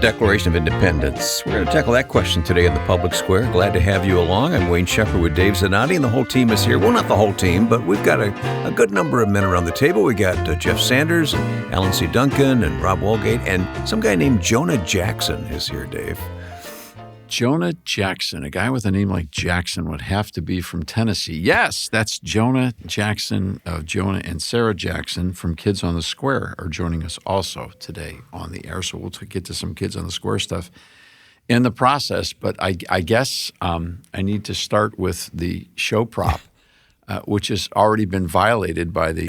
Declaration of Independence. We're going to tackle that question today in the public square. Glad to have you along. I'm Wayne Shepherd with Dave Zanotti, and the whole team is here. Well, not the whole team, but we've got a good number of men around the table. We got Jeff Sanders, and Alan C. Duncan, and Rob Walgate, and some guy named Jonah Jackson is here, Dave. Jonah Jackson, a guy with a name like Jackson would have to be from Tennessee. Yes, that's Jonah Jackson of Jonah and Sarah Jackson from Kids on the Square are joining us also today on the air. So we'll get to some Kids on the Square stuff in the process. But I guess I need to start with the show prop, which has already been violated by the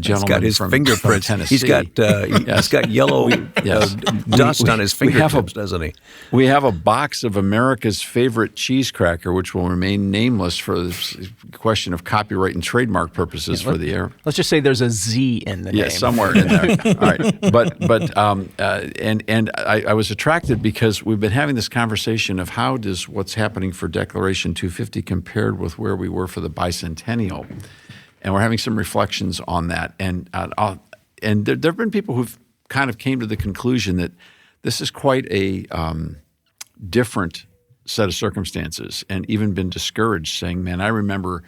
gentleman he's got his from Tennessee. He's got yellow dust on his fingertips, doesn't he? We have a box of America's favorite cheese cracker, which will remain nameless for the question of copyright and trademark purposes for the air. Let's just say there's a Z in the name. Yeah, somewhere in there. All right, but I was attracted because we've been having this conversation of how does what's happening for Declaration 250 compared with where we were for the bicentennial, and we're having some reflections on that. And there have been people who've kind of came to the conclusion that this is quite a different set of circumstances, and even been discouraged, saying, "Man, I remember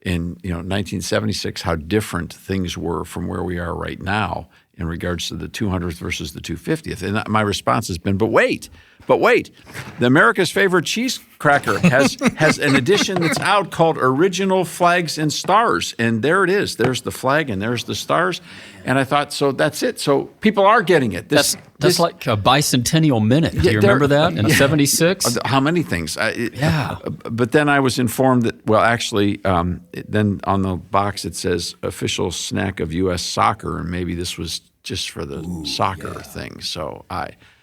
in 1976 how different things were from where we are right now in regards to the 200th versus the 250th." And my response has been, but wait, the America's Favorite Cheese Cracker has an edition that's out called Original Flags and Stars. And there it is. There's the flag and there's the stars. And I thought, so that's it. So people are getting it. That's like a bicentennial minute. Do you remember that in 76? How many things? Yeah. But then I was informed that, well, actually, then on the box it says official snack of U.S. soccer. And maybe this was just for the soccer thing. So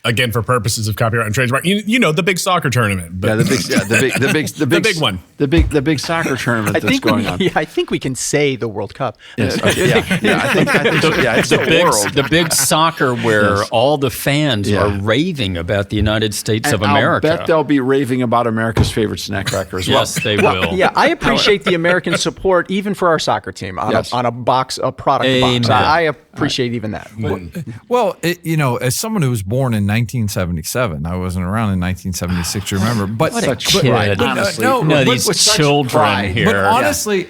again, for purposes of copyright and trademark, the big soccer tournament. But the big one, the big soccer tournament that's going on. Yeah, I think we can say the World Cup. Yes. I think so. Yeah, it's the big soccer where all the fans are raving about the United States of America. I bet they'll be raving about America's favorite snack cracker as well. Yes, they will. Yeah, I appreciate the American support even for our soccer team on a product box. I appreciate even that. Well, as someone who was born in 1977, I wasn't around in 1976 to remember. But what a kid! Honestly, these children here. But honestly,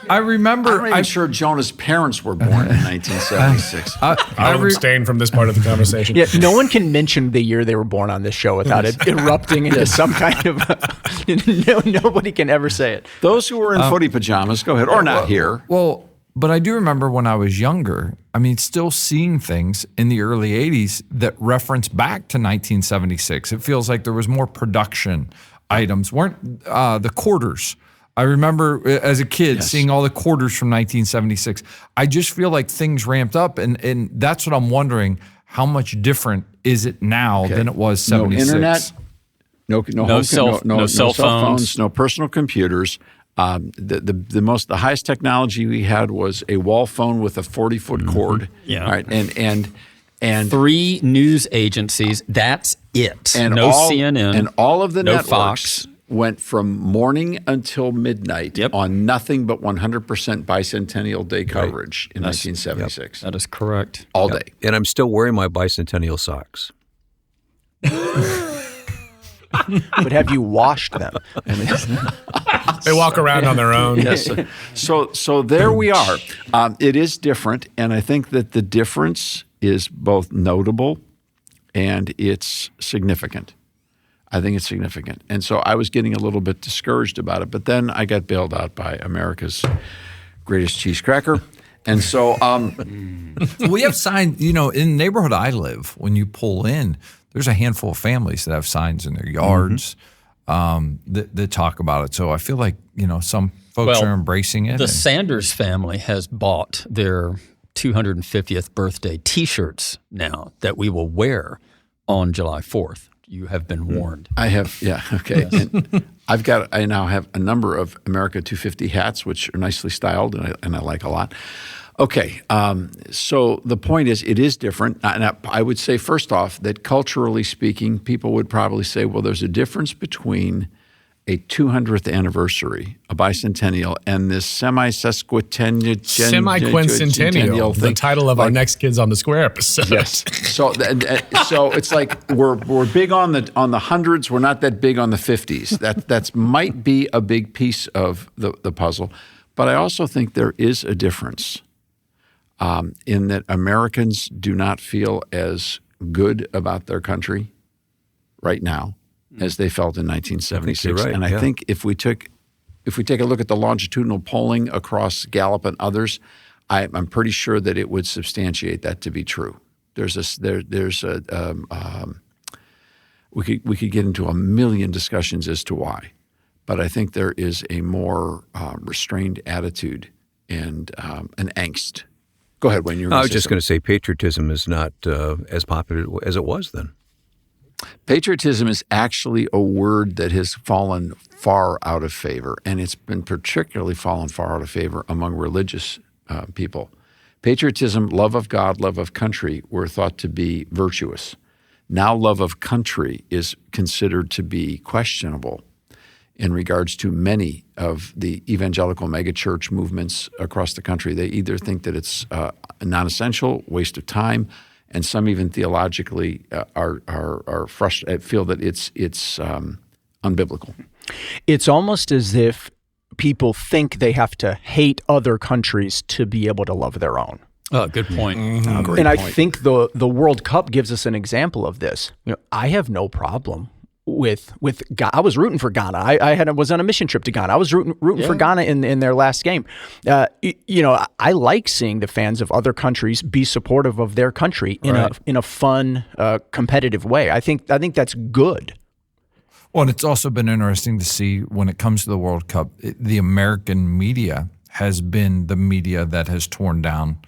I remember. I'm not even sure Jonah's parents were born in 1976. I would abstain from this part of the conversation. Yeah, no one can mention the year they were born on this show without it erupting into some kind of. Nobody can ever say it. Those who were in footy pajamas, go ahead, or not here. Well. But I do remember when I was younger, still seeing things in the early 80s that reference back to 1976. It feels like there was more production items. Weren't the quarters. I remember as a kid seeing all the quarters from 1976. I just feel like things ramped up, and that's what I'm wondering. How much different is it now than it was 76? No internet, no cell phones, no personal computers. The highest technology we had was a wall phone with a 40-foot cord. Yeah. Right. And 3 news agencies. That's it. And no CNN. And all of the no networks Fox. went from morning until midnight on nothing but 100% bicentennial day coverage in 1976. That is correct. All day. And I'm still wearing my bicentennial socks. But have you washed them? They walk around on their own. Yes. So there we are. It is different, and I think that the difference is both notable and it's significant. I think it's significant. And so I was getting a little bit discouraged about it, but then I got bailed out by America's greatest cheese cracker. And so we have signs, in the neighborhood I live, when you pull in, there's a handful of families that have signs in their yards that talk about it. So I feel like, some folks are embracing it. The Sanders family has bought their 250th birthday T-shirts now that we will wear on July 4th. You have been warned. I have, okay. And I now have a number of America 250 hats, which are nicely styled and I like a lot. Okay, so the point is it is different. And I would say, first off, that culturally speaking, people would probably say, well, there's a difference between a 200th anniversary, a bicentennial, and this semi-quincentennial, the title of our next Kids on the Square episode. Yes. So it's like we're big on the hundreds. We're not that big on the 50s. That might be a big piece of the puzzle. But I also think there is a difference in that Americans do not feel as good about their country right now as they felt in 1976. Right, and I think if we take a look at the longitudinal polling across Gallup and others, I'm pretty sure that it would substantiate that to be true. We could get into a million discussions as to why, but I think there is a more restrained attitude and an angst. Go ahead, Wayne. I was just going to say patriotism is not as popular as it was then. Patriotism is actually a word that has fallen far out of favor, and it's been particularly fallen far out of favor among religious people. Patriotism, love of God, love of country, were thought to be virtuous. Now love of country is considered to be questionable in regards to many of the evangelical megachurch movements across the country. They either think that it's non-essential, waste of time, and some even theologically are frustrated, feel that it's unbiblical. It's almost as if people think they have to hate other countries to be able to love their own. Oh, good point. Mm-hmm. And I think the World Cup gives us an example of this. I have no problem with Ghana. I was rooting for Ghana. I was on a mission trip to Ghana. I was rooting for Ghana in their last game. I like seeing the fans of other countries be supportive of their country in a fun, competitive way. I think that's good. Well, and it's also been interesting to see when it comes to the World Cup, the American media has been the media that has torn down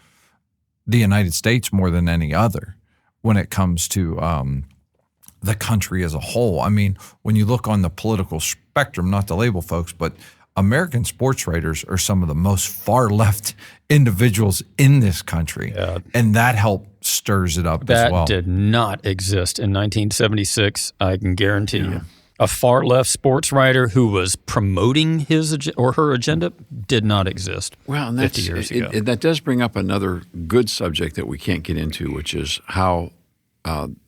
the United States more than any other when it comes to the country as a whole. I mean, when you look on the political spectrum, not to label folks, but American sports writers are some of the most far left individuals in this country. Yeah. And that stirs it up as well. That did not exist in 1976, I can guarantee you. A far left sports writer who was promoting his or her agenda did not exist 50 years ago. That does bring up another good subject that we can't get into, which is how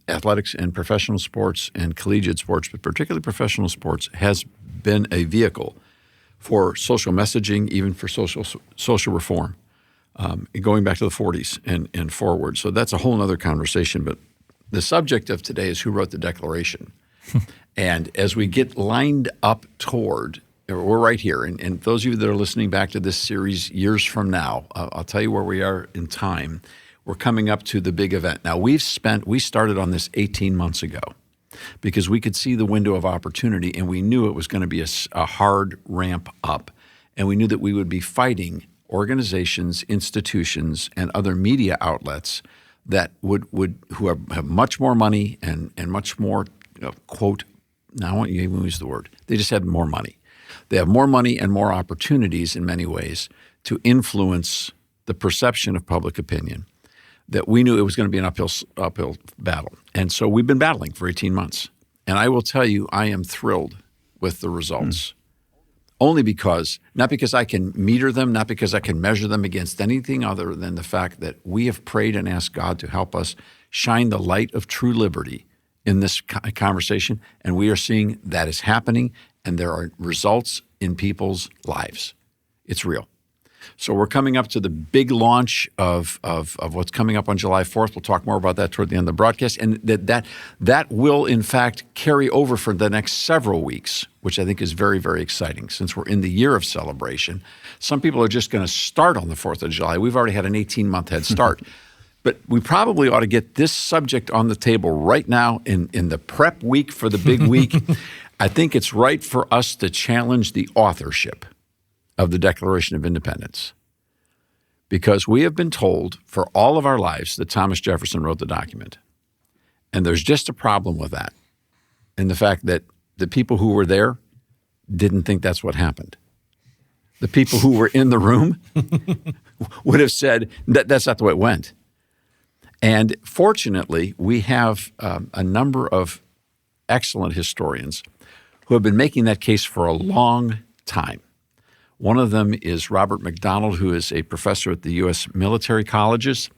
athletics and professional sports and collegiate sports, but particularly professional sports, has been a vehicle for social messaging, even for social reform, going back to the 40s and forward. So that's a whole other conversation. But the subject of today is who wrote the Declaration. And as we get lined up toward, we're right here. And those of you that are listening back to this series years from now, I'll tell you where we are in time. We're coming up to the big event. Now, we started on this 18 months ago because we could see the window of opportunity, and we knew it was going to be a hard ramp up. And we knew that we would be fighting organizations, institutions, and other media outlets that who have much more money and much more, quote, now I won't even use the word. They just had more money. They have more money and more opportunities in many ways to influence the perception of public opinion, that we knew it was going to be an uphill battle. And so we've been battling for 18 months. And I will tell you, I am thrilled with the results. Only because, not because I can meter them, not because I can measure them against anything other than the fact that we have prayed and asked God to help us shine the light of true liberty in this conversation, and we are seeing that is happening, and there are results in people's lives. It's real. So we're coming up to the big launch of what's coming up on July 4th. We'll talk more about that toward the end of the broadcast, and that will, in fact, carry over for the next several weeks, which I think is very, very exciting since we're in the year of celebration. Some people are just going to start on the 4th of July. We've already had an 18-month head start. But we probably ought to get this subject on the table right now in the prep week for the big week. I think it's right for us to challenge the authorship of the Declaration of Independence, because we have been told for all of our lives that Thomas Jefferson wrote the document. And there's just a problem with that, in the fact that the people who were there didn't think that's what happened. The people who were in the room would have said that's not the way it went. And fortunately, we have a number of excellent historians who have been making that case for a long time. One of them is Robert McDonald, who is a professor at the U.S. military colleges.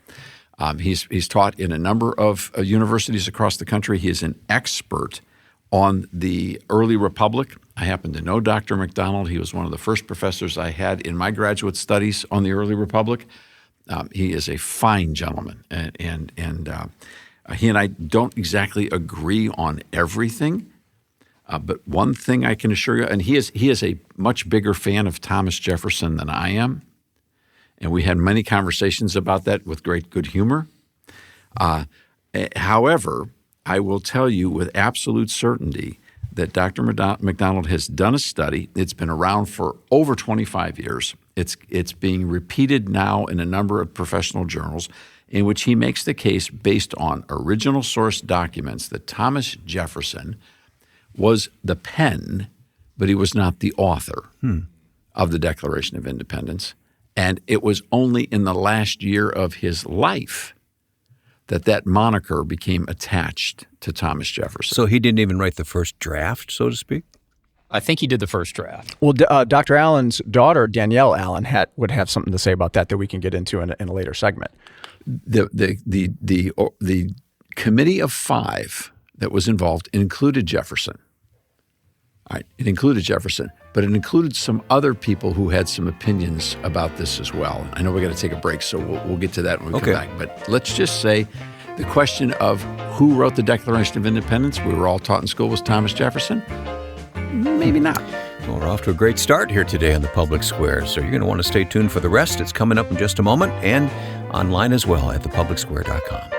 He's taught in a number of universities across the country. He is an expert on the early republic. I happen to know Dr. McDonald. He was one of the first professors I had in my graduate studies on the early republic. He is a fine gentleman, and he and I don't exactly agree on everything. But one thing I can assure you, and he is a much bigger fan of Thomas Jefferson than I am, and we had many conversations about that with great good humor. However, I will tell you with absolute certainty that Dr. McDonald has done a study. It's been around for over 25 years. It's being repeated now in a number of professional journals in which he makes the case based on original source documents that Thomas Jefferson was the pen, but he was not the author of the Declaration of Independence. And it was only in the last year of his life that moniker became attached to Thomas Jefferson. So he didn't even write the first draft, so to speak? I think he did the first draft. Well, Dr. Allen's daughter, Danielle Allen, would have something to say about that we can get into in a later segment. The committee of 5 that was involved included Jefferson. All right, it included Jefferson, but it included some other people who had some opinions about this as well. I know we're going to take a break, so we'll get to that when we come back. But let's just say the question of who wrote the Declaration of Independence, we were all taught in school, was Thomas Jefferson. Maybe not. Well, we're off to a great start here today on the Public Square, so you're going to want to stay tuned for the rest. It's coming up in just a moment, and online as well at thepublicsquare.com.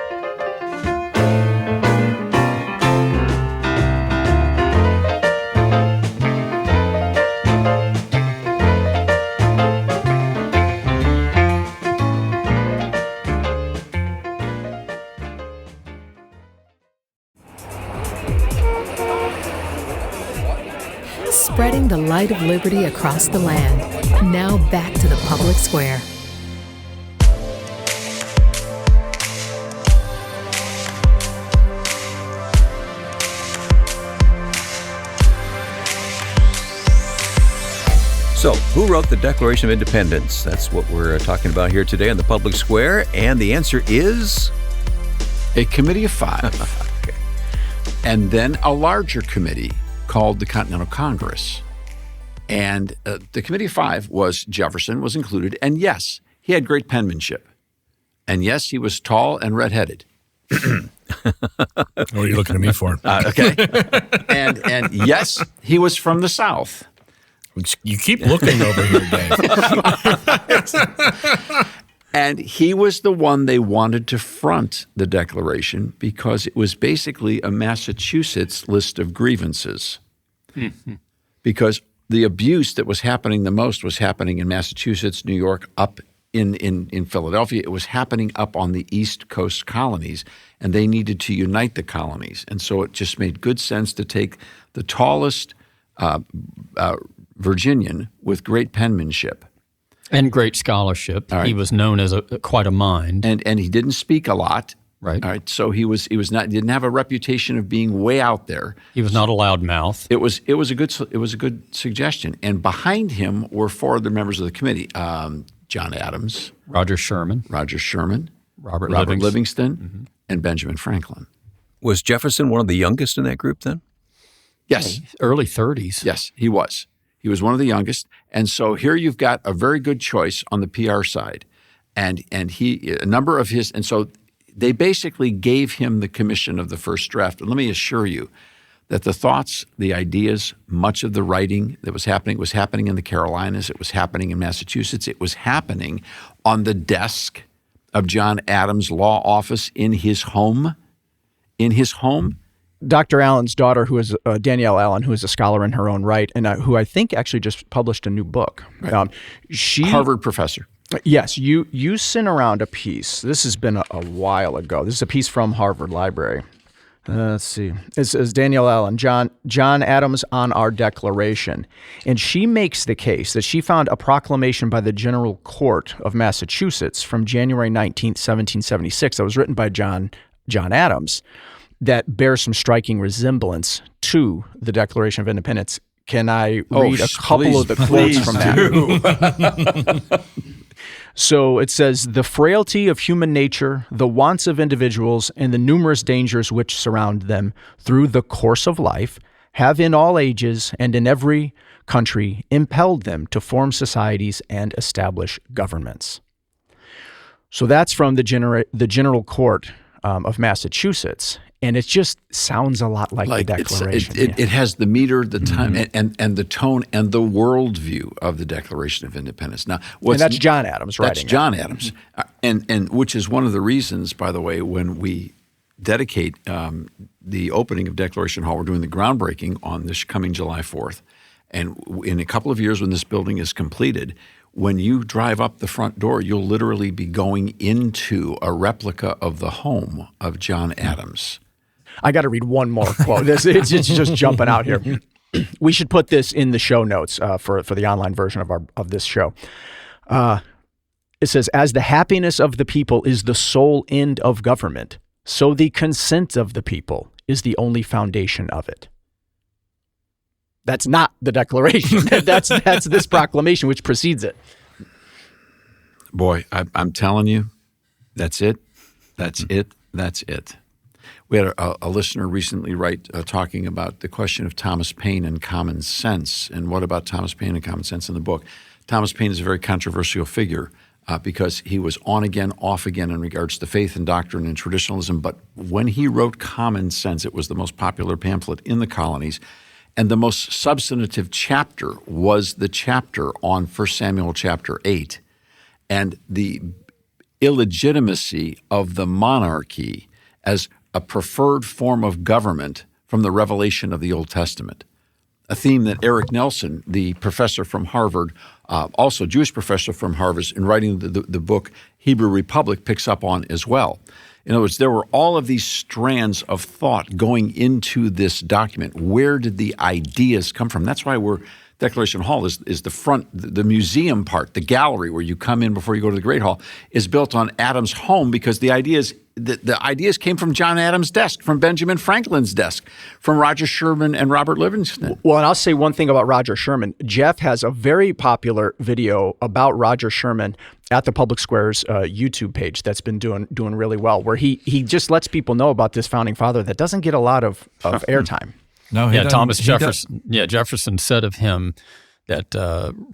Spreading the light of liberty across the land. Now back to the Public Square. So, who wrote the Declaration of Independence? That's what we're talking about here today on the Public Square, and the answer is a committee of 5. Okay. And then a larger committee called the Continental Congress. And the Committee of 5 was Jefferson was included. And yes, he had great penmanship. And yes, he was tall and redheaded. What are you looking at me for? Okay. And yes, he was from the South. You keep looking over here, Dave. And he was the one they wanted to front the Declaration because it was basically a Massachusetts list of grievances. Mm-hmm. Because the abuse that was happening the most was happening in Massachusetts, New York, up in Philadelphia. It was happening up on the East Coast colonies, and they needed to unite the colonies. And so it just made good sense to take the tallest Virginian with great penmanship. And great scholarship. Right. He was known as quite a mind. And he didn't speak a lot. Right. All right. So he didn't have a reputation of being way out there. He was not a loud mouth. It was a good suggestion. And behind him were 4 other members of the committee: John Adams, Roger Sherman, Robert Livingston, mm-hmm. and Benjamin Franklin. Was Jefferson one of the youngest in that group then? Yes, early 30s. Yes, he was. He was one of the youngest. And so here you've got a very good choice on the PR side. And a number of his, and so they basically gave him the commission of the first draft. And let me assure you that the thoughts, the ideas, much of the writing that was happening in the Carolinas. It was happening in Massachusetts. It was happening on the desk of John Adams' law office in his home. Dr. Allen's daughter, who is Danielle Allen, who is a scholar in her own right, and who I think actually just published a new book. Right. Harvard professor. Yes, you sent around a piece. This has been a while ago. This is a piece from Harvard Library. Let's see. It's Danielle Allen, John Adams on Our Declaration. And she makes the case that she found a proclamation by the General Court of Massachusetts from January 19th, 1776 that was written by John Adams. that bears some striking resemblance to the Declaration of Independence. Can I read a couple of the quotes from that? So it says, "The frailty of human nature, the wants of individuals, and the numerous dangers which surround them through the course of life have in all ages and in every country impelled them to form societies and establish governments." So that's from the General Court of Massachusetts. And it just sounds a lot like the Declaration. It has the meter, the time, and the tone, and the worldview of the Declaration of Independence. Now, and that's John Adams writing. That's John Adams, and which is one of the reasons, by the way, when we dedicate the opening of Declaration Hall, we're doing the groundbreaking on this coming July 4th, and in a couple of years, when this building is completed, when you drive up the front door, you'll literally be going into a replica of the home of John Adams. I got to read one more quote. It's just jumping out here. We should put this in the show notes for the online version of this show. It says, "As the happiness of the people is the sole end of government, so the consent of the people is the only foundation of it." That's not the Declaration. That's this proclamation which precedes it. Boy, I'm telling you, that's it. That's it. That's it. We had a listener recently write talking about the question of Thomas Paine and common sense. And what about Thomas Paine and common sense in the book? Thomas Paine is a very controversial figure because he was on again, off again in regards to faith and doctrine and traditionalism. But when he wrote Common Sense, it was the most popular pamphlet in the colonies. And the most substantive chapter was the chapter on 1 Samuel chapter 8 and the illegitimacy of the monarchy as a preferred form of government from the revelation of the Old Testament, a theme that Eric Nelson, the professor from Harvard, also Jewish professor from Harvard, in writing the book Hebrew Republic, picks up on as well. In other words, there were all of these strands of thought going into this document. Where did the ideas come from? That's why Declaration Hall is the front, the museum part, the gallery where you come in before you go to the Great Hall, is built on Adams' home because the ideas came from John Adams' desk, from Benjamin Franklin's desk, from Roger Sherman and Robert Livingston. Well, and I'll say one thing about Roger Sherman. Jeff has a very popular video about Roger Sherman at the Public Square's YouTube page that's been doing really well, where he just lets people know about this founding father that doesn't get a lot of airtime. No, Thomas Jefferson. Yeah, Jefferson said of him that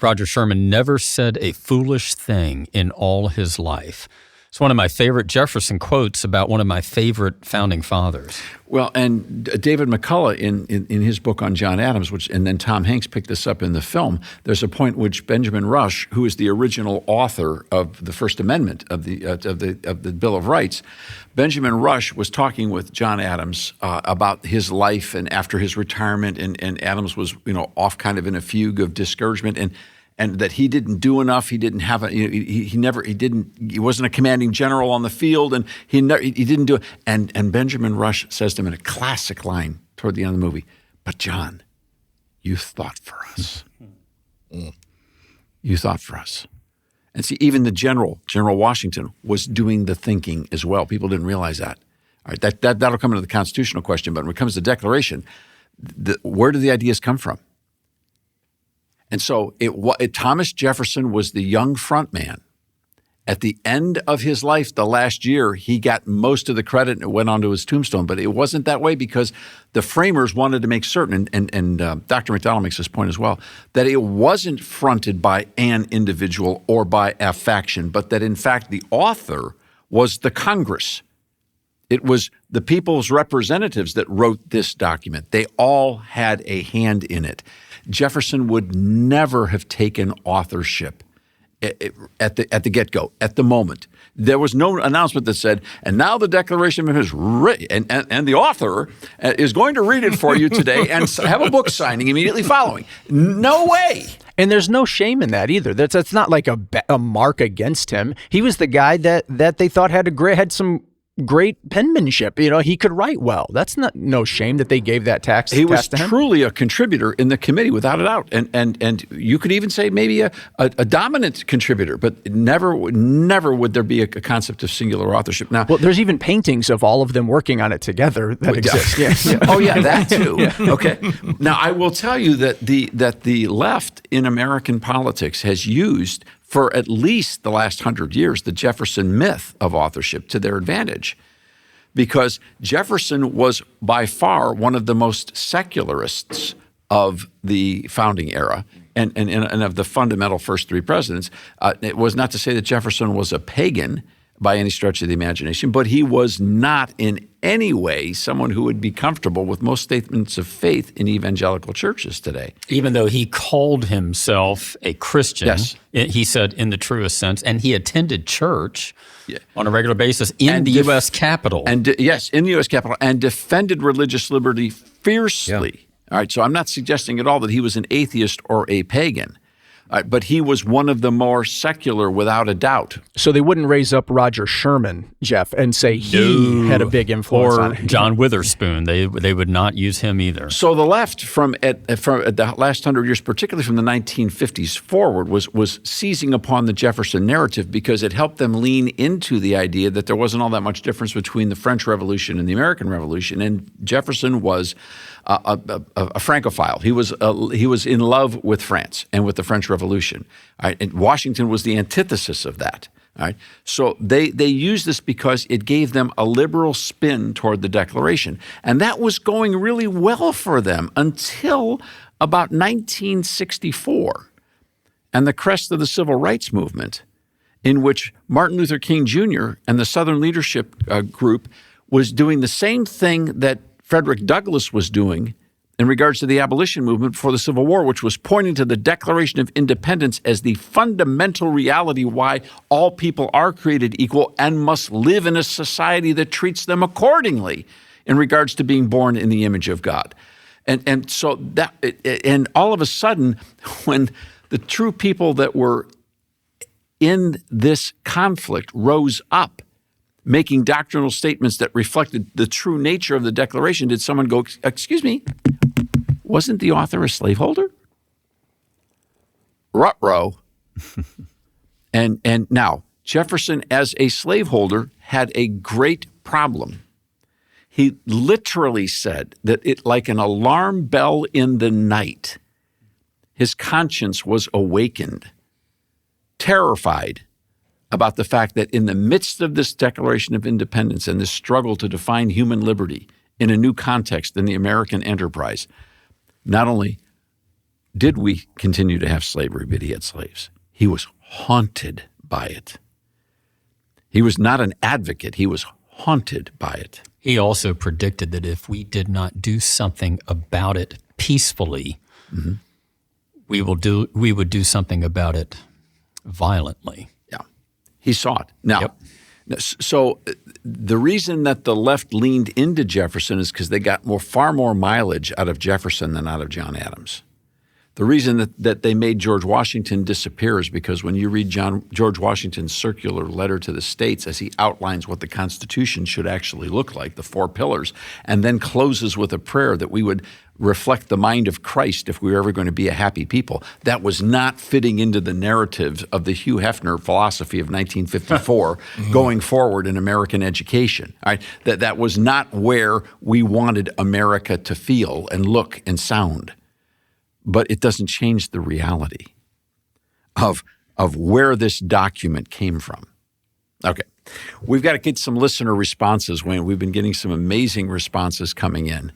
Roger Sherman never said a foolish thing in all his life. It's one of my favorite Jefferson quotes about one of my favorite founding fathers. Well, and David McCullough in his book on John Adams, and then Tom Hanks picked this up in the film, there's a point which Benjamin Rush, who is the original author of the First Amendment of the Bill of Rights, Benjamin Rush was talking with John Adams about his life and after his retirement, and Adams was off kind of in a fugue of discouragement and that he didn't do enough. He didn't have he wasn't a commanding general on the field, and he didn't do it. And Benjamin Rush says to him in a classic line toward the end of the movie, "But John, you thought for us. You thought for us." And see, even the General Washington, was doing the thinking as well. People didn't realize that. All right, that'll come into the constitutional question, but when it comes to Declaration, where do the ideas come from? And so Thomas Jefferson was the young front man. At the end of his life, the last year, he got most of the credit and it went onto his tombstone. But it wasn't that way because the framers wanted to make certain, and Dr. McDonald makes this point as well, that it wasn't fronted by an individual or by a faction, but that in fact the author was the Congress. It was the people's representatives that wrote this document. They all had a hand in it. Jefferson would never have taken authorship at the get-go, at the moment. There was no announcement that said, and now the Declaration is written, and the author is going to read it for you today and have a book signing immediately following. No way. And there's no shame in that either. That's not like a mark against him. He was the guy that they thought had some great penmanship. He could write well. That's no shame that they gave that task to him. He was truly a contributor in the committee, without a doubt. And you could even say maybe a dominant contributor, but never would there be a concept of singular authorship. Now, well, there's even paintings of all of them working on it together that exist. Yeah. Oh, yeah, that too. Yeah. Okay. Now, I will tell you that the left in American politics has used, for at least the last 100 years, the Jefferson myth of authorship to their advantage, because Jefferson was by far one of the most secularists of the founding era and of the fundamental first three presidents. It was not to say that Jefferson was a pagan by any stretch of the imagination, but he was not in any way someone who would be comfortable with most statements of faith in evangelical churches today. Even though he called himself a Christian, yes. He said in the truest sense, and he attended church on a regular basis in the U.S. Capitol. Yes, in the U.S. Capitol, and defended religious liberty fiercely. Yeah. All right, so I'm not suggesting at all that he was an atheist or a pagan. But he was one of the more secular, without a doubt. So they wouldn't raise up Roger Sherman, Jeff, and say he had a big influence on it. John Witherspoon. They would not use him either. So the left, from the last 100 years, particularly from the 1950s forward, was seizing upon the Jefferson narrative because it helped them lean into the idea that there wasn't all that much difference between the French Revolution and the American Revolution, and Jefferson was a Francophile. He was in love with France and with the French Revolution. All right? And Washington was the antithesis of that. All right? So they used this because it gave them a liberal spin toward the Declaration. And that was going really well for them until about 1964 and the crest of the Civil Rights Movement, in which Martin Luther King Jr. and the Southern Leadership Group was doing the same thing that Frederick Douglass was doing in regards to the abolition movement before the Civil War, which was pointing to the Declaration of Independence as the fundamental reality why all people are created equal and must live in a society that treats them accordingly in regards to being born in the image of God. And so that, and all of a sudden, when the true people that were in this conflict rose up, making doctrinal statements that reflected the true nature of the Declaration, did someone go, excuse me, wasn't the author a slaveholder? Ruh-roh. And now, Jefferson, as a slaveholder, had a great problem. He literally said that it, like an alarm bell in the night, his conscience was awakened, terrified about the fact that in the midst of this Declaration of Independence and this struggle to define human liberty in a new context in the American enterprise, not only did we continue to have slavery, but he had slaves. He was haunted by it. He was not an advocate. He was haunted by it. He also predicted that if we did not do something about it peacefully, we would do something about it violently. He saw it. Now, so the reason that the left leaned into Jefferson is because they got far more mileage out of Jefferson than out of John Adams. The reason that they made George Washington disappear is because when you read George Washington's circular letter to the states as he outlines what the Constitution should actually look like, the four pillars, and then closes with a prayer that we would reflect the mind of Christ if we were ever going to be a happy people, that was not fitting into the narrative of the Hugh Hefner philosophy of 1954 going forward in American education. All right? That was not where we wanted America to feel and look and sound. But it doesn't change the reality of where this document came from. Okay. We've got to get some listener responses, Wayne. We've been getting some amazing responses coming in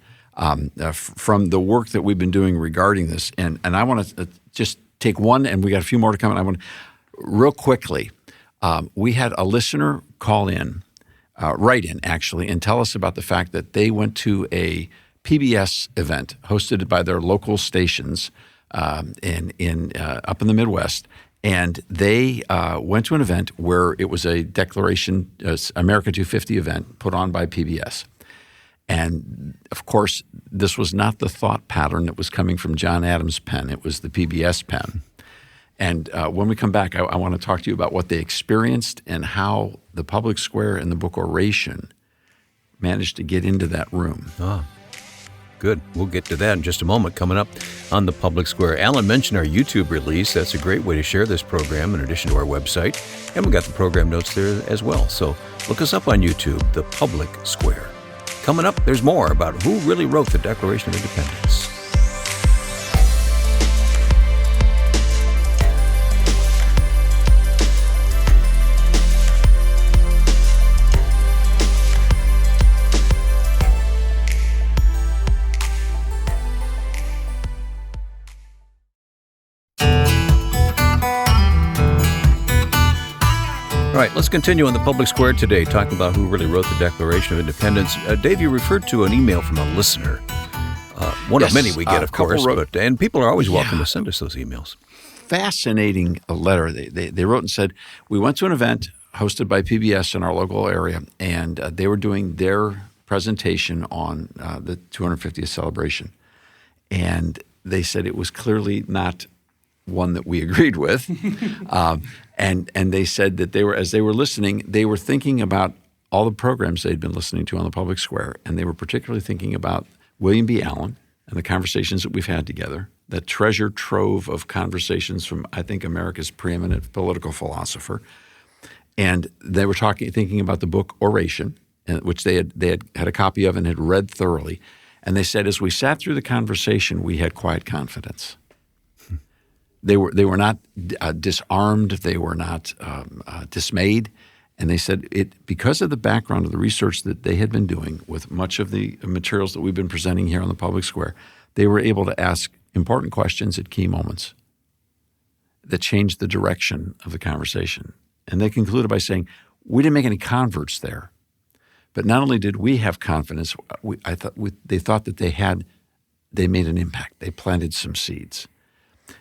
from the work that we've been doing regarding this. And I want to just take one, and we got a few more to come. And I want to, real quickly, we had a listener call in, write in actually, and tell us about the fact that they went to a PBS event hosted by their local stations up in the Midwest, and they went to an event where it was a Declaration, America 250 event put on by PBS. And of course, this was not the thought pattern that was coming from John Adams' pen. It was the PBS pen. And when we come back, I want to talk to you about what they experienced and how the public square and the book Oration managed to get into that room. Good. We'll get to that in just a moment coming up on the Public Square. Alan mentioned our YouTube release. That's a great way to share this program in addition to our website. And we got the program notes there as well. So look us up on YouTube, the Public Square. Coming up, there's more about who really wrote the Declaration of Independence. All right, let's continue on the Public Square today, talking about who really wrote the Declaration of Independence. Dave, you referred to an email from a listener. One of many we get, of course, and people are always welcome to send us those emails. Fascinating letter. They wrote and said, we went to an event hosted by PBS in our local area, and they were doing their presentation on the 250th celebration. And they said it was clearly not one that we agreed with. And they said that as they were listening, they were thinking about all the programs they'd been listening to on the Public Square. And they were particularly thinking about William B. Allen and the conversations that we've had together, that treasure trove of conversations from, I think, America's preeminent political philosopher. And they were thinking about the book Oration, which they had a copy of and had read thoroughly. And they said, as we sat through the conversation, we had quiet confidence. They were not disarmed. They were not dismayed. And they said because of the background of the research that they had been doing with much of the materials that we've been presenting here on the Public Square, they were able to ask important questions at key moments that changed the direction of the conversation. And they concluded by saying, we didn't make any converts there. But not only did we have confidence, they thought that they made an impact. They planted some seeds.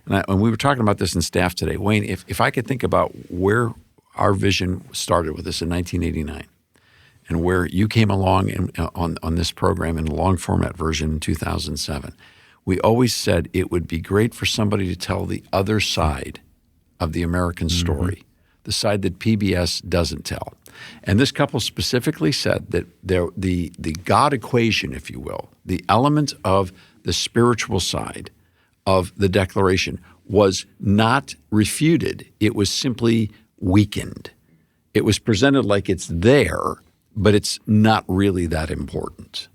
And we were talking about this in staff today. Wayne, if I could think about where our vision started with this in 1989 and where you came along on this program in a long format version in 2007, we always said it would be great for somebody to tell the other side of the American story, the side that PBS doesn't tell. And this couple specifically said that the God equation, if you will, the element of the spiritual side of the Declaration was not refuted. It was simply weakened. It was presented like it's there, but it's not really that important.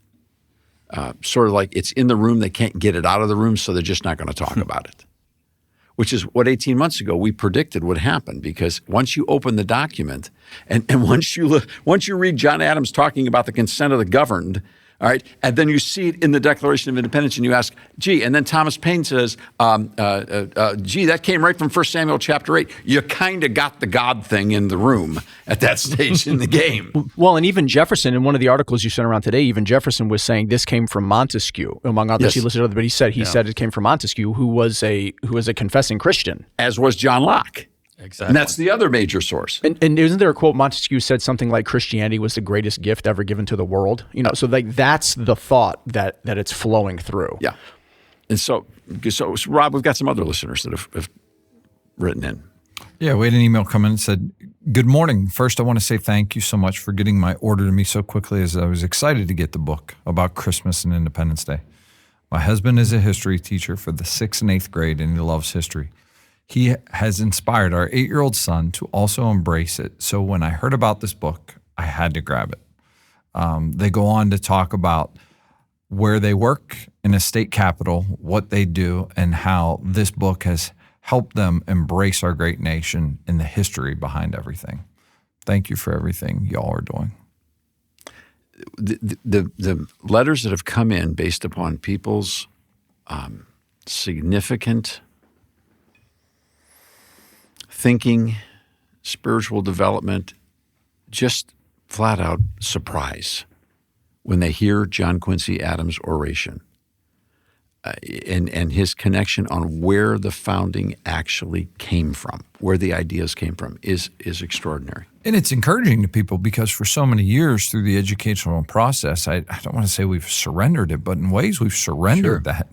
Sort of like it's in the room, they can't get it out of the room, so they're just not going to talk about it, which is what 18 months ago we predicted would happen, because once you open the document and once you read John Adams talking about the consent of the governed, all right, and then you see it in the Declaration of Independence and you ask, gee, and then Thomas Paine says, gee, that came right from 1 Samuel chapter 8. You kind of got the God thing in the room at that stage in the game. Well, and even Jefferson, in one of the articles you sent around today, even Jefferson was saying this came from Montesquieu, among others. Yes. He listed others, but he said it came from Montesquieu, who was a confessing Christian. As was John Locke. Exactly. And that's the other major source. And isn't there a quote, Montesquieu said something like Christianity was the greatest gift ever given to the world? You know, so like that's the thought that it's flowing through. Yeah. And so Rob, we've got some other listeners that have written in. Yeah, we had an email come in and said, good morning. First, I want to say thank you so much for getting my order to me so quickly, as I was excited to get the book about Christmas and Independence Day. My husband is a history teacher for the 6th and 8th grade, and he loves history. He has inspired our 8-year-old son to also embrace it. So when I heard about this book, I had to grab it. They go on to talk about where they work in a state capital, what they do, and how this book has helped them embrace our great nation and the history behind everything. Thank you for everything y'all are doing. The letters that have come in based upon people's significant thinking, spiritual development, just flat out surprise when they hear John Quincy Adams' oration and his connection on where the founding actually came from, where the ideas came from, is extraordinary. And it's encouraging to people because for so many years through the educational process, I don't want to say we've surrendered it, but in ways we've surrendered that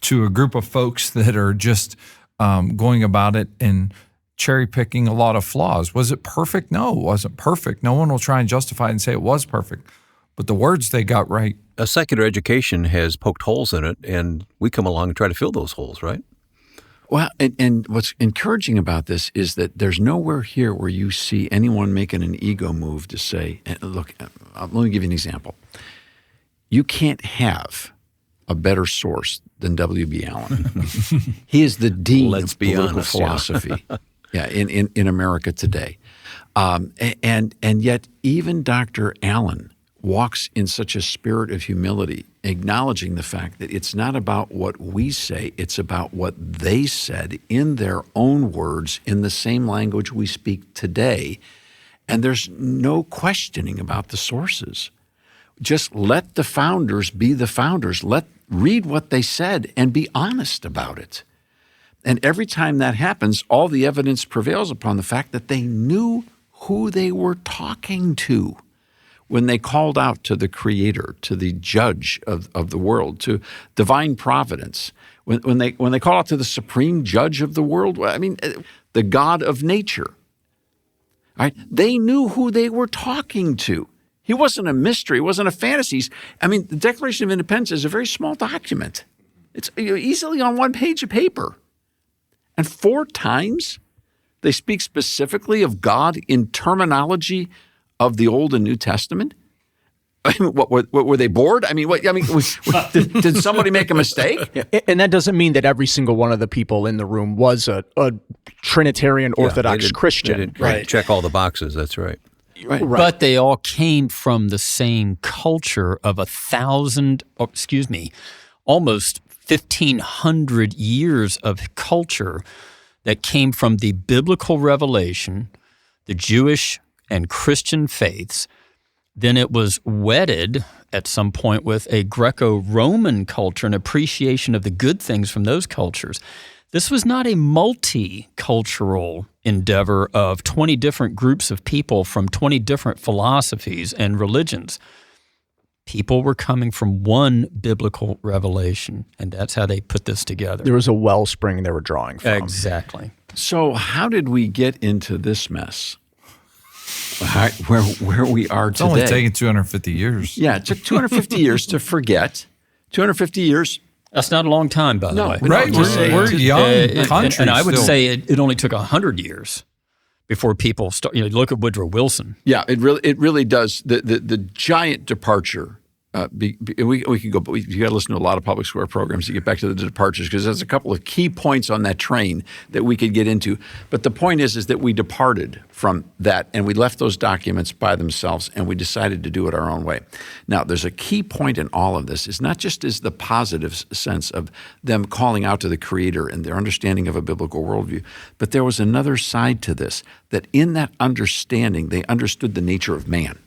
to a group of folks that are just going about it and cherry picking a lot of flaws. Was it perfect? No, it wasn't perfect. No one will try and justify it and say it was perfect. But the words they got right. A secular education has poked holes in it, and we come along and try to fill those holes, right? Well, and what's encouraging about this is that there's nowhere here where you see anyone making an ego move to say, look, let me give you an example. You can't have a better source than W.B. Allen. He is the dean of political philosophy in America today. And yet even Dr. Allen walks in such a spirit of humility, acknowledging the fact that it's not about what we say, it's about what they said in their own words in the same language we speak today. And there's no questioning about the sources. Just let the founders be the founders. Read what they said and be honest about it. And every time that happens, all the evidence prevails upon the fact that they knew who they were talking to when they called out to the Creator, to the Judge of the world, to divine providence. When they call out to the Supreme Judge of the world, I mean, the God of nature. All right? They knew who they were talking to. He wasn't a mystery. It wasn't a fantasy. I mean, the Declaration of Independence is a very small document. It's easily on one page of paper. And 4 times they speak specifically of God in terminology of the Old and New Testament. I mean, what were they bored? I mean, did somebody make a mistake? And that doesn't mean that every single one of the people in the room was a Trinitarian Orthodox Christian. They didn't check all the boxes. That's right. Right. But they all came from the same culture of almost 1,500 years of culture that came from the biblical revelation, the Jewish and Christian faiths. Then it was wedded at some point with a Greco-Roman culture, an appreciation of the good things from those cultures. This was not a multicultural endeavor of 20 different groups of people from 20 different philosophies and religions. People were coming from one biblical revelation, and that's how they put this together. There was a wellspring they were drawing from. Exactly. So how did we get into this mess? Where we are It's today. only taken 250 years. Yeah, it took 250 years to forget. 250 years. That's not a long time, by the way. Right. We're young country and I would still. say it only took 100 years before people start. Look at Woodrow Wilson. Yeah, it really does. The giant departure. We can go, but you got to listen to a lot of public square programs to get back to the departures, because there's a couple of key points on that train that we could get into. But the point is that we departed from that, and we left those documents by themselves, and we decided to do it our own way. Now, there's a key point in all of this. It's not just as the positive sense of them calling out to the Creator and their understanding of a biblical worldview, but there was another side to this, that in that understanding, they understood the nature of man.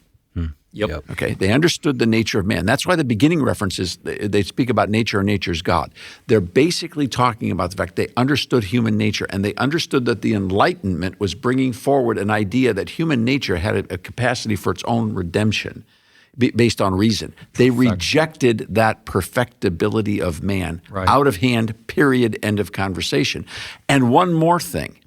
Yep. Okay, they understood the nature of man. That's why the beginning references, they speak about nature and nature's God. They're basically talking about the fact they understood human nature, and they understood that the Enlightenment was bringing forward an idea that human nature had a capacity for its own redemption based on reason. They rejected that perfectibility of man, out of hand, period, end of conversation. And one more thing.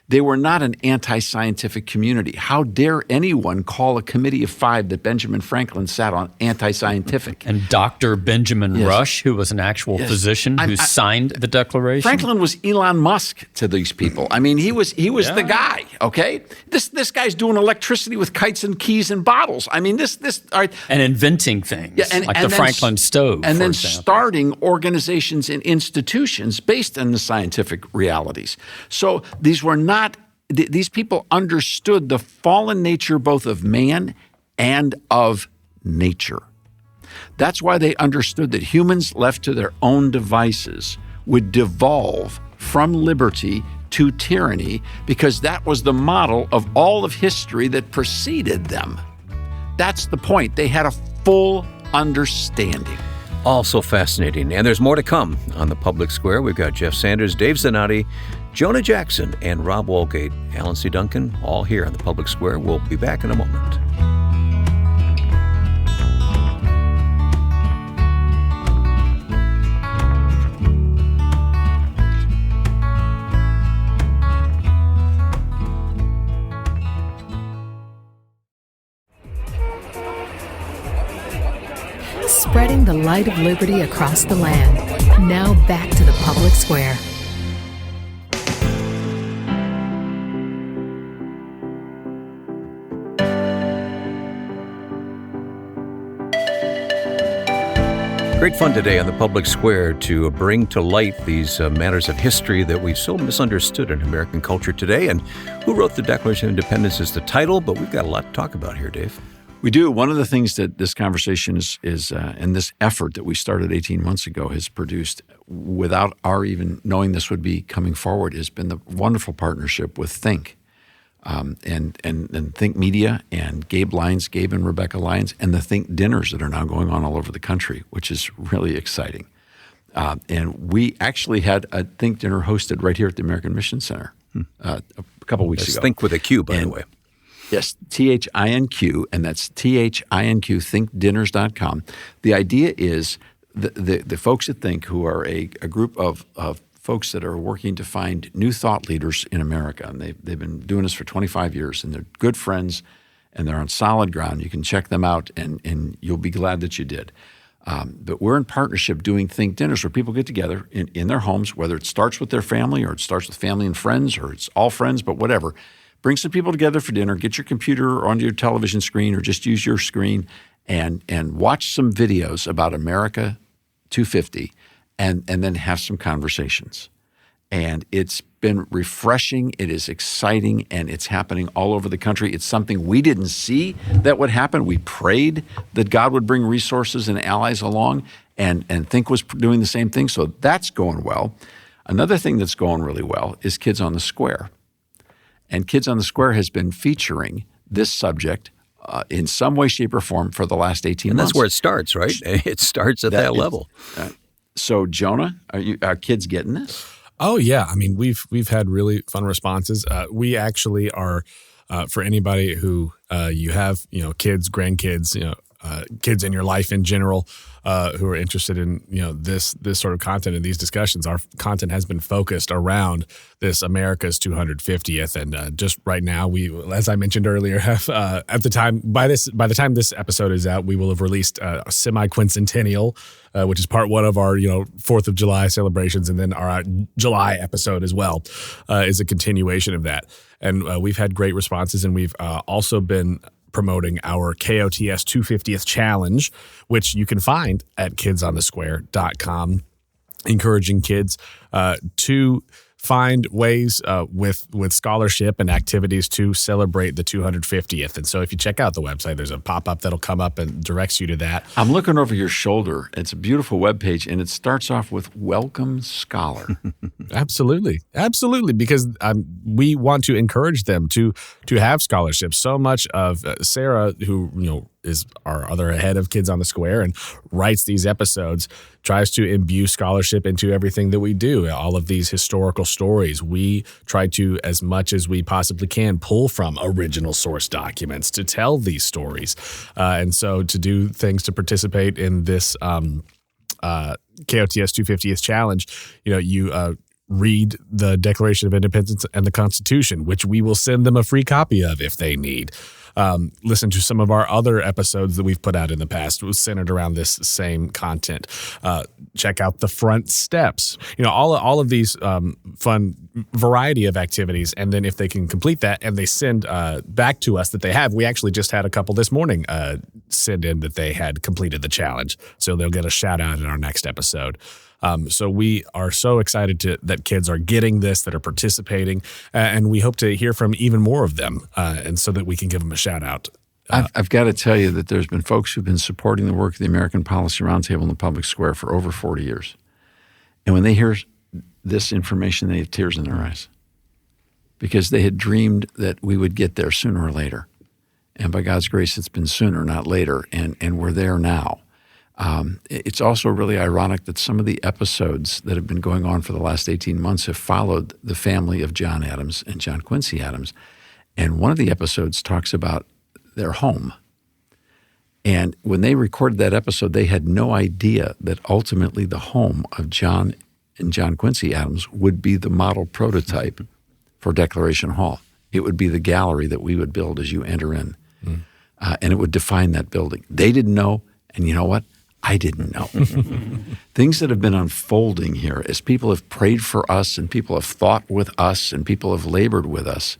They were not an anti-scientific community. How dare anyone call a committee of 5 that Benjamin Franklin sat on anti-scientific? And Dr. Benjamin Rush, who was an actual physician who signed the Declaration. Franklin was Elon Musk to these people. I mean, he was the guy, okay? This guy's doing electricity with kites and keys and bottles. I mean, this all right. And inventing things, like the Franklin stove, and then example. starting organizations and institutions based on the scientific realities. So these were not, these people understood the fallen nature both of man and of nature. That's why they understood that humans left to their own devices would devolve from liberty to tyranny, because that was the model of all of history that preceded them. That's the point. They had a full understanding. Also fascinating. And there's more to come on the Public Square. We've got Jeff Sanders, Dave Zanotti, Jonah Jackson, and Rob Walgate. Alan C. Duncan, all here on the Public Square. We'll be back in a moment. Spreading the light of liberty across the land. Now back to the public square. Great fun today on the public square to bring to light these matters of history that we've so misunderstood in American culture today. And who wrote the Declaration of Independence is the title, but we've got a lot to talk about here, Dave. We do. One of the things that this conversation is and this effort that we started 18 months ago has produced, without our even knowing this would be coming forward, has been the wonderful partnership with Think. And Think Media and Gabe and Rebecca Lyons, and the Think dinners that are now going on all over the country, which is really exciting. And we actually had a Think dinner hosted right here at the American Mission Center a couple weeks ago. Think with a Q, by the way. Yes, THINQ, and that's THINQ, thinkdinners.com. The idea is the folks at Think, who are a group of folks that are working to find new thought leaders in America. And they've been doing this for 25 years, and they're good friends, and they're on solid ground. You can check them out, and you'll be glad that you did. But we're in partnership doing Think dinners where people get together in their homes, whether it starts with their family or it starts with family and friends or it's all friends, but whatever. Bring some people together for dinner, get your computer onto your television screen or just use your screen and watch some videos about America 250 and then have some conversations. And it's been refreshing, it is exciting, and it's happening all over the country. It's something we didn't see that would happen. We prayed that God would bring resources and allies along, and Think was doing the same thing, so that's going well. Another thing that's going really well is Kids on the Square. And Kids on the Square has been featuring this subject in some way, shape, or form for the last 18 months. And that's where it starts, right? It starts at that level. So, Jonah, are kids getting this? Oh yeah, I mean we've had really fun responses. We actually are for anybody who you have kids, grandkids, kids in your life in general who are interested in this sort of content and these discussions. Our content has been focused around this America's 250th, and just right now we, as I mentioned earlier, have by the time this episode is out, we will have released a semi-quincentennial, which is part one of our 4th of July celebrations, and then our July episode as well is a continuation of that. And we've had great responses, and we've also been promoting our KOTS 250th challenge, which you can find at kidsonthesquare.com, encouraging kids to find ways with scholarship and activities to celebrate the 250th. And so if you check out the website, there's a pop-up that'll come up and directs you to that. I'm looking over your shoulder. It's a beautiful webpage, and it starts off with Welcome Scholar. Absolutely. Because we want to encourage them to have scholarships. So much of Sarah, who is our other head of Kids on the Square and writes these episodes, tries to imbue scholarship into everything that we do. All of these historical stories, we try to, as much as we possibly can, pull from original source documents to tell these stories. And so to do things to participate in this KOTS 250th challenge, you read the Declaration of Independence and the Constitution, which we will send them a free copy of if they need. Listen to some of our other episodes that we've put out in the past centered around this same content. Check out the front steps. All of these fun variety of activities. And then if they can complete that and they send back to us that they have, we actually just had a couple this morning send in that they had completed the challenge. So they'll get a shout out in our next episode. So we are so excited that kids are getting this, that are participating, and we hope to hear from even more of them, and so that we can give them a shout out. I've got to tell you that there's been folks who've been supporting the work of the American Policy Roundtable in the public square for over 40 years. And when they hear this information, they have tears in their eyes because they had dreamed that we would get there sooner or later. And by God's grace, it's been sooner, not later, and we're there now. It's also really ironic that some of the episodes that have been going on for the last 18 months have followed the family of John Adams and John Quincy Adams. And one of the episodes talks about their home. And when they recorded that episode, they had no idea that ultimately the home of John and John Quincy Adams would be the model prototype for Declaration Hall. It would be the gallery that we would build as you enter in. And it would define that building. They didn't know, and you know what? I didn't know. Things that have been unfolding here as people have prayed for us and people have thought with us and people have labored with us.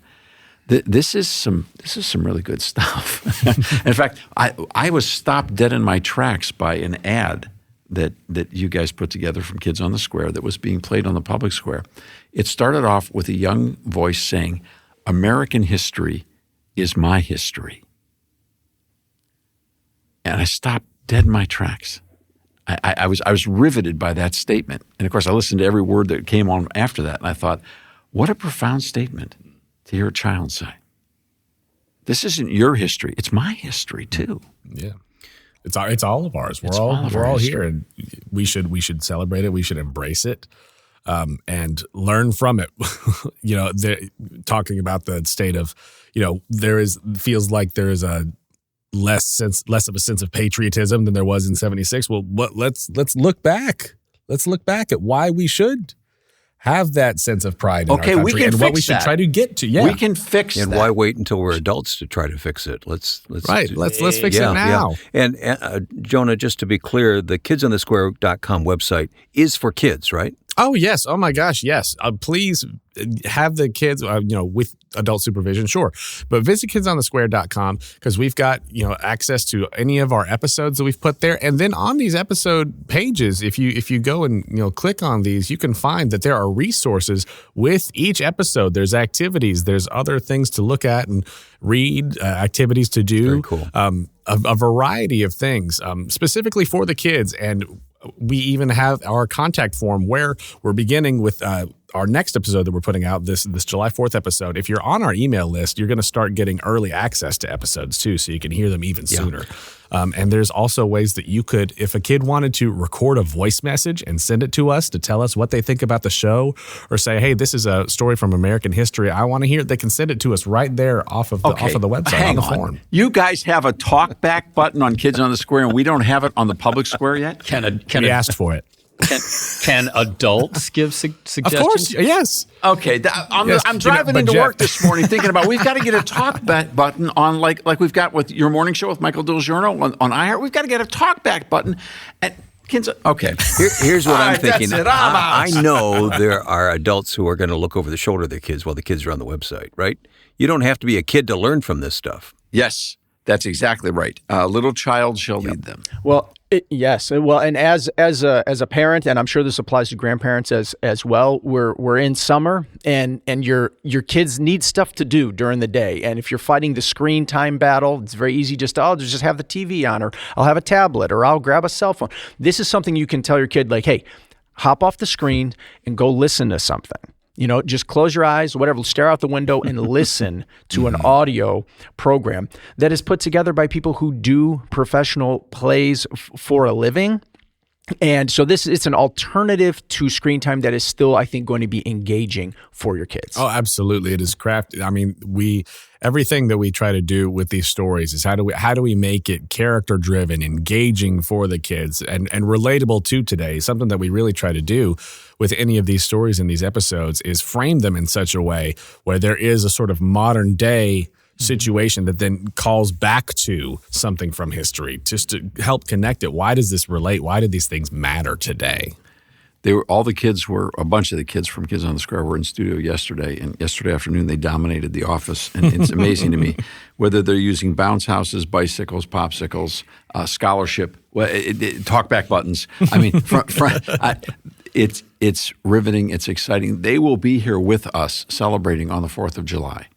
This is some really good stuff. In fact, I was stopped dead in my tracks by an ad that you guys put together from Kids on the Square that was being played on the public square. It started off with a young voice saying, "American history is my history." And I stopped dead in my tracks. I was riveted by that statement. And of course, I listened to every word that came on after that. And I thought, what a profound statement to hear a child say. This isn't your history. It's my history too. Yeah. It's all of ours. We're all here, and we should celebrate it. We should embrace it, and learn from it. Talking about the state of, feels like there is a less of a sense of patriotism than there was in '76. Well, let's look back. Let's look back at why we should have that sense of pride in our country we can and fix what we should try to get to. Yeah, we can fix that. And why wait until we're adults to try to fix it? Let's fix it now. Yeah. And Jonah, just to be clear, the kidsonthesquare.com website is for kids, right? Oh, yes. Oh, my gosh. Yes. Please have the kids, with adult supervision, sure. But visit kidsonthesquare.com because we've got, access to any of our episodes that we've put there. And then on these episode pages, if you go and, click on these, you can find that there are resources with each episode. There's activities. There's other things to look at and read, activities to do. Very cool. A variety of things specifically for the kids. And we even have our contact form where we're beginning with our next episode that we're putting out, this July 4th episode. If you're on our email list, you're going to start getting early access to episodes too, so you can hear them even sooner. And there's also ways that you could, if a kid wanted to record a voice message and send it to us to tell us what they think about the show, or say, hey, this is a story from American history, I want to hear it, they can send it to us right there off of the website. Hang on the on. form. You guys have a talk back button on Kids on the Square, and we don't have it on the public square yet? We asked for it. Can adults give suggestions? Of course, yes. Okay, I'm driving into work this morning thinking about we've got to get a talk back button on like we've got with your morning show with Michael DiGiorno on iHeart. We've got to get a talk back button. Okay, here's what I'm right, thinking. that's it. I know there are adults who are going to look over the shoulder of their kids while the kids are on the website, right? You don't have to be a kid to learn from this stuff. Yes, that's exactly right. A little child shall lead them. Well, yes. Well, and as a parent, and I'm sure this applies to grandparents as well. We're in summer, and your kids need stuff to do during the day. And if you're fighting the screen time battle, it's very easy I'll just have the TV on, or I'll have a tablet, or I'll grab a cell phone. This is something you can tell your kid, like, hey, hop off the screen and go listen to something. Just close your eyes, whatever, stare out the window and listen to an audio program that is put together by people who do professional plays for a living. And so it's an alternative to screen time that is still, I think, going to be engaging for your kids. Oh, absolutely. It is crafted. I mean, everything that we try to do with these stories is how do we make it character driven, engaging for the kids, and relatable to today. Something that we really try to do with any of these stories in these episodes is frame them in such a way where there is a sort of modern day situation that then calls back to something from history, just to help connect it. Why does this relate? Why did these things matter today? A bunch of the kids from Kids on the Square were in studio yesterday, and yesterday afternoon they dominated the office. And it's amazing to me whether they're using bounce houses, bicycles, popsicles, scholarship, talkback buttons. I mean, it's riveting. It's exciting. They will be here with us celebrating on the 4th of July.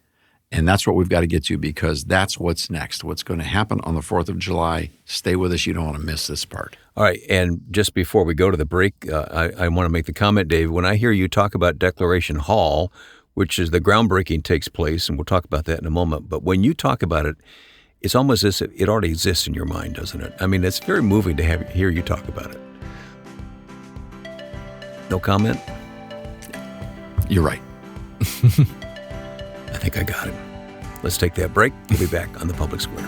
And that's what we've got to get to, because that's what's next. What's going to happen on the 4th of July. Stay with us. You don't want to miss this part. All right. And just before we go to the break, I want to make the comment, Dave, when I hear you talk about Declaration Hall, which is the groundbreaking takes place, and we'll talk about that in a moment. But when you talk about it, it's almost as if it already exists in your mind, doesn't it? I mean, it's very moving to hear you talk about it. No comment? You're right. I think I got it. Let's take that break. We'll be back on the Public Square.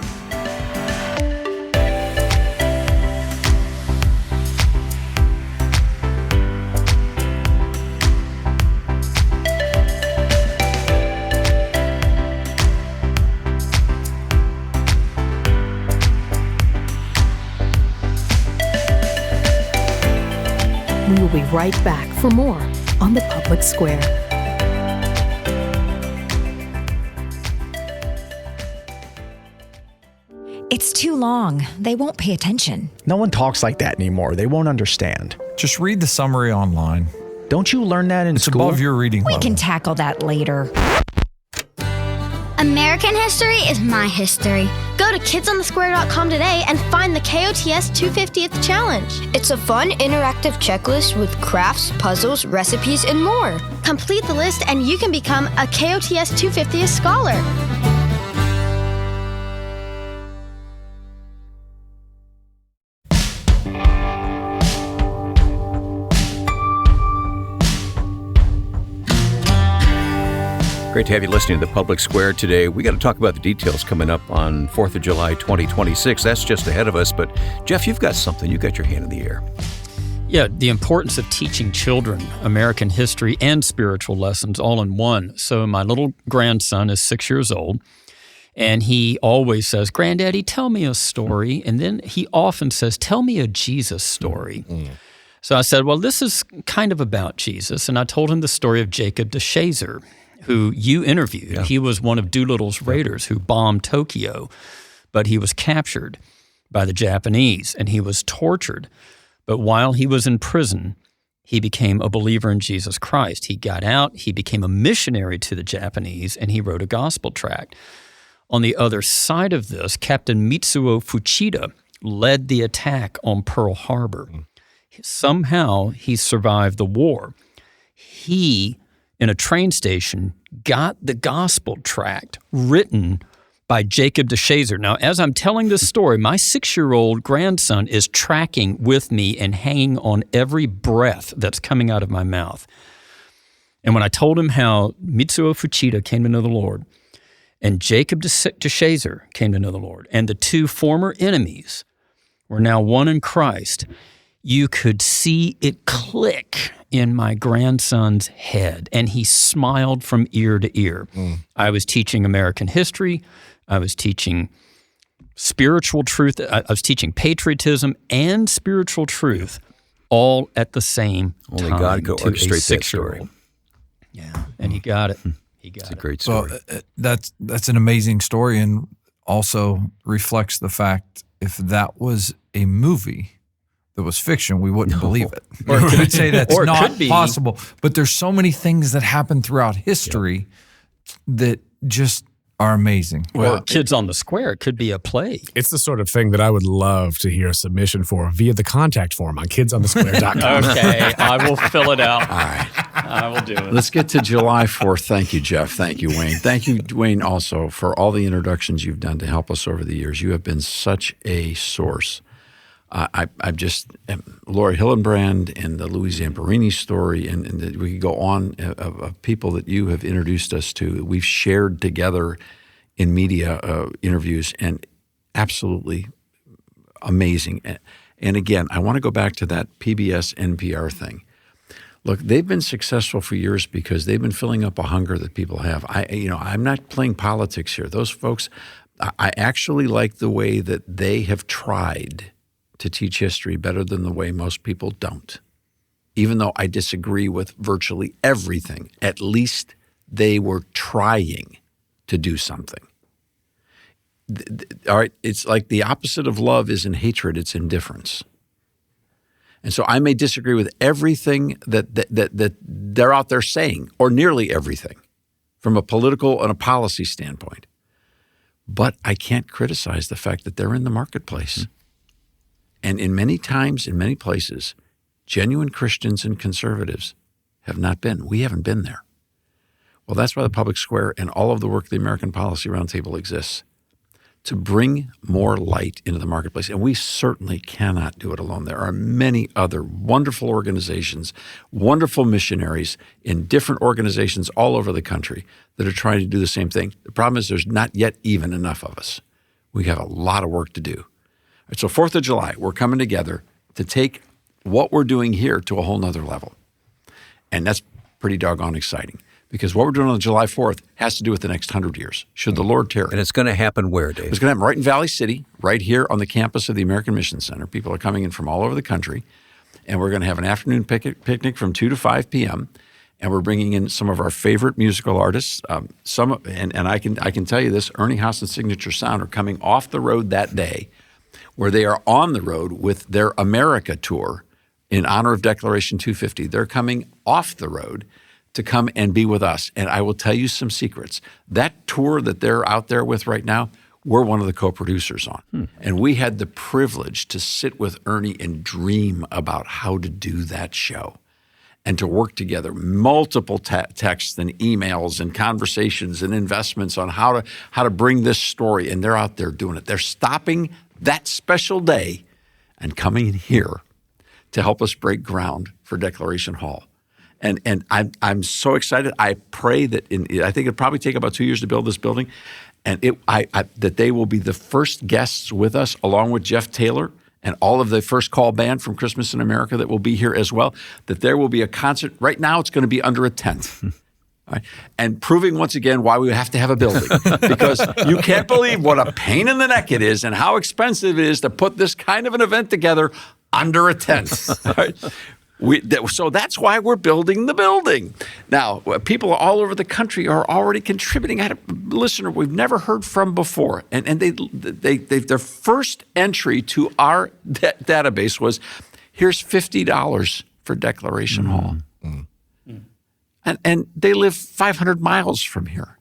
right back for more on the Public Square. It's too long. They won't pay attention. No one talks like that anymore. They won't understand. Just read the summary online. Don't you learn that in It's school? above your reading We level. can tackle that later. American history is my history. Go to kidsonthesquare.com today and find the KOTS 250th challenge. It's a fun, interactive checklist with crafts, puzzles, recipes, and more. Complete the list and you can become a KOTS 250th scholar. Great to have you listening to the Public Square today. We got to talk about the details coming up on 4th of July 2026. That's just ahead of us. But Jeff, you've got something. You've got your hand in the air. Yeah, the importance of teaching children American history and spiritual lessons all in one. So my little grandson is 6 years old, and he always says, "Granddaddy, tell me a story." And then he often says, "Tell me a Jesus story." So I said, well, this is kind of about Jesus. And I told him the story of Jacob DeShazer, who you interviewed. Yeah. He was one of Doolittle's raiders who bombed Tokyo, but he was captured by the Japanese and he was tortured. But while he was in prison, he became a believer in Jesus Christ. He got out, he became a missionary to the Japanese, and he wrote a gospel tract. On the other side of this, Captain Mitsuo Fuchida led the attack on Pearl Harbor. Somehow he survived the war. He, in a train station, got the gospel tract written by Jacob DeShazer. Now, as I'm telling this story, my 6-year-old grandson is tracking with me and hanging on every breath that's coming out of my mouth. And when I told him how Mitsuo Fuchida came to know the Lord and Jacob DeShazer came to know the Lord, and the two former enemies were now one in Christ, you could see it click in my grandson's head, and he smiled from ear to ear. I was teaching American history. I was teaching spiritual truth. I was teaching patriotism and spiritual truth all at the same time. Only God could to a orchestrate that 6-year-old. story. Yeah, and he got it. He got It's a it. great story. Well, that's an amazing story, and also reflects the fact if that was a movie that was fiction, we wouldn't believe it. Or we would say that's Or it not could be. possible. But there's so many things that happen throughout history that just are amazing. Or Kids on the Square. It could be a play. It's the sort of thing that I would love to hear a submission for via the contact form on kidsonthesquare.com. Okay, I will fill it out. All right. I will do it. Let's get to July 4th. Thank you, Jeff. Thank you, Wayne. Thank you, Wayne, also for all the introductions you've done to help us over the years. You have been such a source. I've just Laura Hillenbrand and the Louis Zamperini story, and we could go on of people that you have introduced us to. We've shared together in media interviews, and absolutely amazing. And again, I want to go back to that PBS NPR thing. Look, they've been successful for years because they've been filling up a hunger that people have. I'm not playing politics here. Those folks, I actually like the way that they have tried to teach history better than the way most people don't. Even though I disagree with virtually everything, at least they were trying to do something. All right, it's like the opposite of love isn't hatred, it's indifference. And so I may disagree with everything that they're out there saying, or nearly everything, from a political and a policy standpoint. But I can't criticize the fact that they're in the marketplace. And in many times, in many places, genuine Christians and conservatives have not been. We haven't been there. Well, that's why the Public Square and all of the work of the American Policy Roundtable exists, to bring more light into the marketplace. And we certainly cannot do it alone. There are many other wonderful organizations, wonderful missionaries in different organizations all over the country that are trying to do the same thing. The problem is there's not yet even enough of us. We have a lot of work to do. So 4th of July, we're coming together to take what we're doing here to a whole nother level. And that's pretty doggone exciting because what we're doing on July 4th has to do with the next 100 years, should the Lord tarry. And it's going to happen where, Dave? It's going to happen right in Valley City, right here on the campus of the American Mission Center. People are coming in from all over the country. and we're going to have an afternoon picnic from 2 to 5 p.m., and we're bringing in some of our favorite musical artists. And I can tell you this: Ernie Haas and Signature Sound are coming off the road that day, where they are on the road with their America tour in honor of Declaration 250. They're coming off the road to come and be with us. And I will tell you some secrets. That tour that they're out there with right now, we're one of the co-producers on. And we had the privilege to sit with Ernie and dream about how to do that show and to work together, multiple texts and emails and conversations and investments on how to bring this story. And they're out there doing it. They're stopping that special day and coming in here to help us break ground for Declaration Hall. And I'm so excited. I pray that I think it'll probably take about 2 years to build this building, and that they will be the first guests with us, along with Jeff Taylor and all of the First Call Band from Christmas in America that will be here as well, that there will be a concert. Right now it's going to be under a tent. Right? And proving once again why we have to have a building, because you can't believe what a pain in the neck it is and how expensive it is to put this kind of an event together under a tent. Right? So that's why we're building the building. Now, people all over the country are already contributing. I had a listener we've never heard from before, and their first entry to our database was, here's $50 for Declaration Hall. And they live 500 miles from here.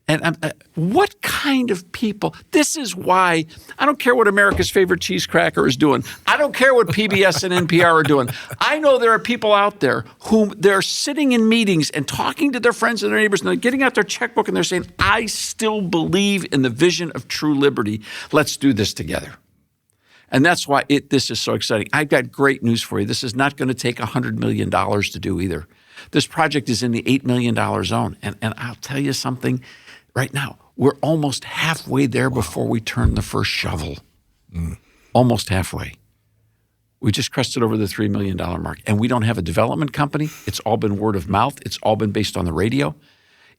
And what kind of people? This is why I don't care what America's favorite cheese cracker is doing. I don't care what PBS and NPR are doing. I know there are people out there whom they're sitting in meetings and talking to their friends and their neighbors, and they're getting out their checkbook and they're saying, I still believe in the vision of true liberty. Let's do this together. And that's why this is so exciting. I've got great news for you. This is not going to take $100 million to do either. This project is in the $8 million zone. And I'll tell you something. Right now, we're almost halfway there before we turn the first shovel. Almost halfway. We just crested over the $3 million mark. And we don't have a development company. It's all been word of mouth. It's all been based on the radio.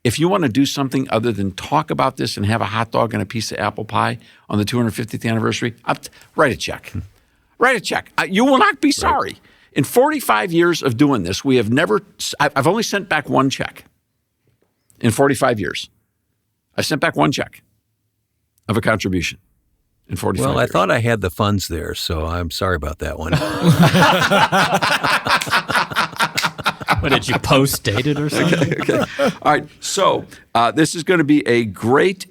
If you want to do something other than talk about this and have a hot dog and a piece of apple pie on the 250th anniversary, write a check. Write a check. You will not be sorry. Right. In 45 years of doing this, I've only sent back one check in 45 years. I sent back one check of a contribution in 45 years. Well, I thought I had the funds there, so I'm sorry about that one. What, did you post-date it or something? Okay. All right. So this is going to be a great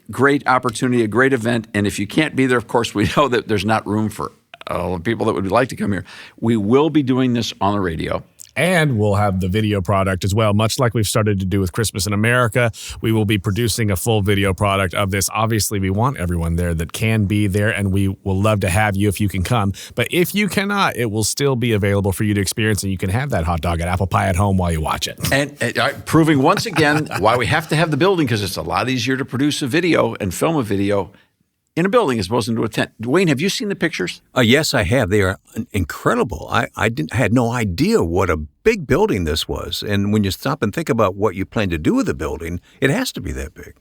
opportunity, a great event. And if you can't be there, of course, we know that there's not room for all the people that would like to come here. We will be doing this on the radio. And we'll have the video product as well, much like we've started to do with Christmas in America. We will be producing a full video product of this. Obviously, we want everyone there that can be there, and we will love to have you if you can come. But if you cannot, it will still be available for you to experience, and you can have that hot dog and apple pie at home while you watch it. And proving once again why we have to have the building, because it's a lot easier to produce a video and film a video in a building as opposed to a tent. Wayne, have you seen the pictures? Yes, I have. They are incredible. I had no idea what a big building this was. And when you stop and think about what you plan to do with the building, it has to be that big.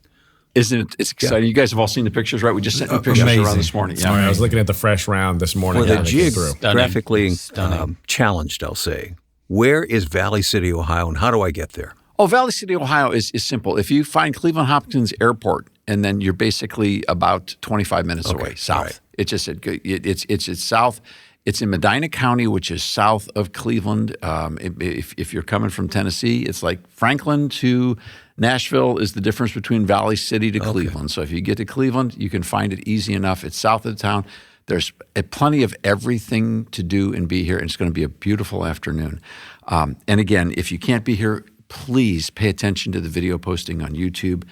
Isn't it? It's exciting. Yeah. You guys have all seen the pictures, right? We just sent the pictures around this morning. Yeah, I was looking at the fresh round this morning. Well, they're geographically challenged, I'll say. Where is Valley City, Ohio, and how do I get there? Oh, Valley City, Ohio is simple. If you find Cleveland Hopkins Airport, and then you're basically about 25 minutes away south. Right. It's south. It's in Medina County, which is south of Cleveland. If you're coming from Tennessee, it's like Franklin to Nashville is the difference between Valley City to Cleveland. So if you get to Cleveland, you can find it easy enough. It's south of the town. There's plenty of everything to do and be here, and it's going to be a beautiful afternoon. And again, if you can't be here, please pay attention to the video posting on YouTube.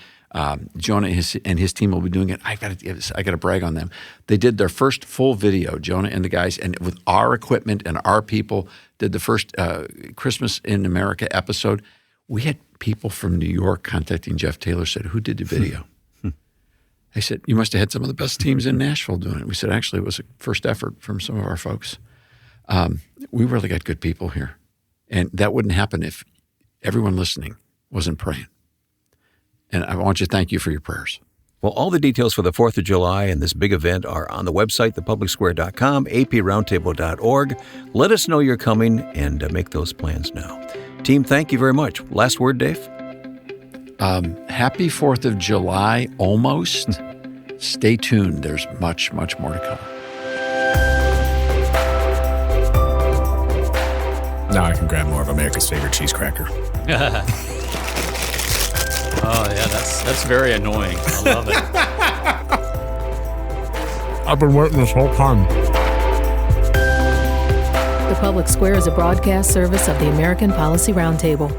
Jonah and his team will be doing it. I got to brag on them. They did their first full video, Jonah and the guys, and with our equipment and our people, did the first Christmas in America episode. We had people from New York contacting Jeff Taylor, said, who did the video? I said, you must have had some of the best teams in Nashville doing it. We said, actually, it was a first effort from some of our folks. We really got good people here. And that wouldn't happen if everyone listening wasn't praying. And I want you to thank you for your prayers. Well, all the details for the 4th of July and this big event are on the website, thepublicsquare.com, aproundtable.org. Let us know you're coming and make those plans now. Team, thank you very much. Last word, Dave? Happy 4th of July, almost. Stay tuned. There's much, much more to come. Now I can grab more of America's favorite cheese cracker. Oh, yeah, that's very annoying. I love it. I've been waiting this whole time. The Public Square is a broadcast service of the American Policy Roundtable.